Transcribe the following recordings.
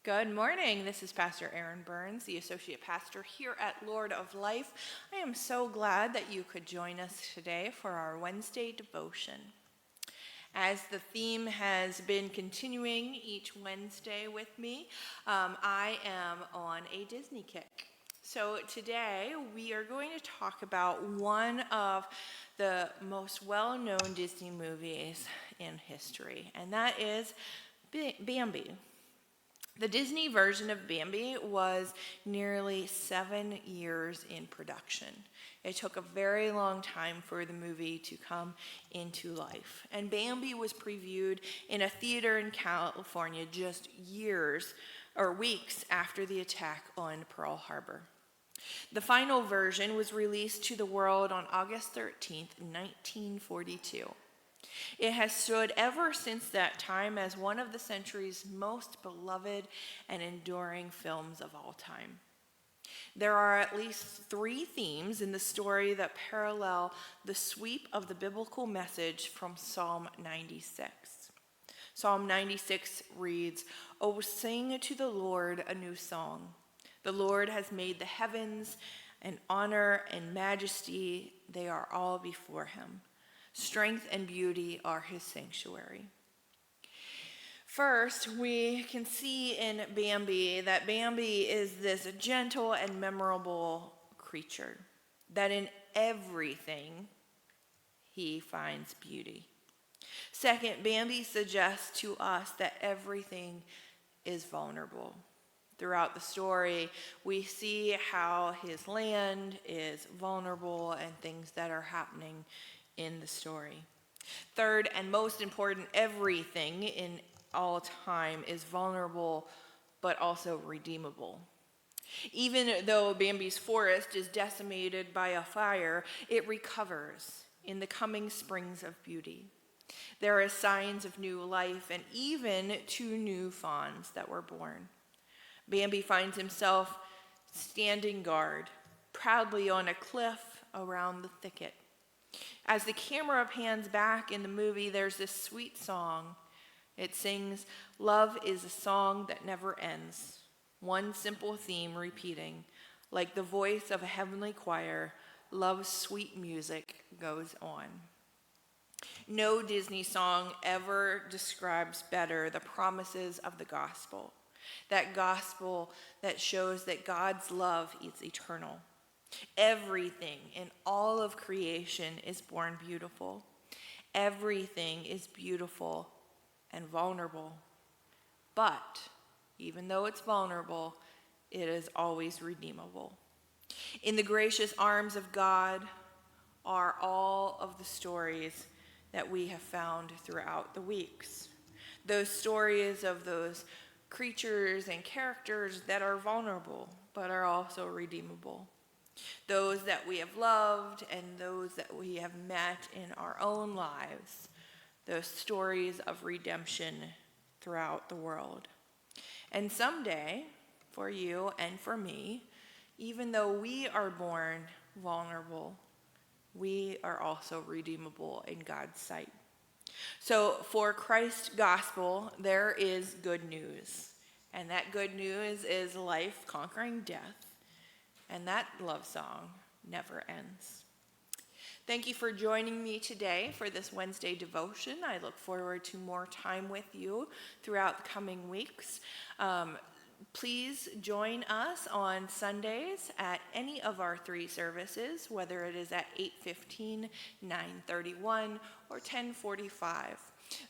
Good morning. This is Pastor Aaron Burns, the Associate Pastor here at Lord of Life. I am so glad that you could join us today for our Wednesday devotion. As the theme has been continuing each Wednesday with me, I am on a Disney kick. So today we are going to talk about one of the most well-known Disney movies in history, and that is Bambi. The Disney version of Bambi was nearly 7 years in production. It took a very long time for the movie to come into life. And Bambi was previewed in a theater in California just weeks after the attack on Pearl Harbor. The final version was released to the world on August 13th, 1942. It has stood ever since that time as one of the century's most beloved and enduring films of all time. There are at least 3 themes in the story that parallel the sweep of the biblical message from Psalm 96. Psalm 96 reads, "O sing to the Lord a new song. The Lord has made the heavens, and honor and majesty, they are all before him. Strength and beauty are his sanctuary." First, we can see in Bambi that Bambi is this gentle and memorable creature, that in everything he finds beauty. Second, Bambi suggests to us that everything is vulnerable. Throughout the story, we see how his land is vulnerable and things that are happening in the story. Third, and most important, everything in all time is vulnerable but also redeemable. Even though Bambi's forest is decimated by a fire, it recovers in the coming springs of beauty. There are signs of new life and even 2 new fawns that were born. Bambi finds himself standing guard proudly on a cliff around the thicket. As the camera pans back in the movie, there's this sweet song. It sings, "Love is a song that never ends." One simple theme repeating, like the voice of a heavenly choir, love's sweet music goes on. No Disney song ever describes better the promises of the gospel. That gospel that shows that God's love is eternal. Everything in all of creation is born beautiful. Everything is beautiful and vulnerable. But even though it's vulnerable, it is always redeemable. In the gracious arms of God are all of the stories that we have found throughout the weeks. Those stories of those creatures and characters that are vulnerable but are also redeemable. Those that we have loved and those that we have met in our own lives. Those stories of redemption throughout the world. And someday, for you and for me, even though we are born vulnerable, we are also redeemable in God's sight. So for Christ's gospel, there is good news. And that good news is life conquering death. And that love song never ends. Thank you for joining me today for this Wednesday devotion. I look forward to more time with you throughout the coming weeks. Please join us on Sundays at any of our 3 services, whether it is at 8:15, 9:31, or 10:45.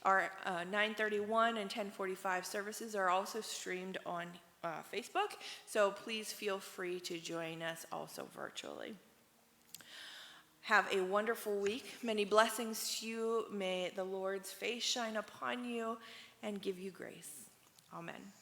Our 9:31 and 10:45 services are also streamed on Facebook, so please feel free to join us also virtually. Have a wonderful week. Many blessings to you. May the Lord's face shine upon you and give you grace. Amen.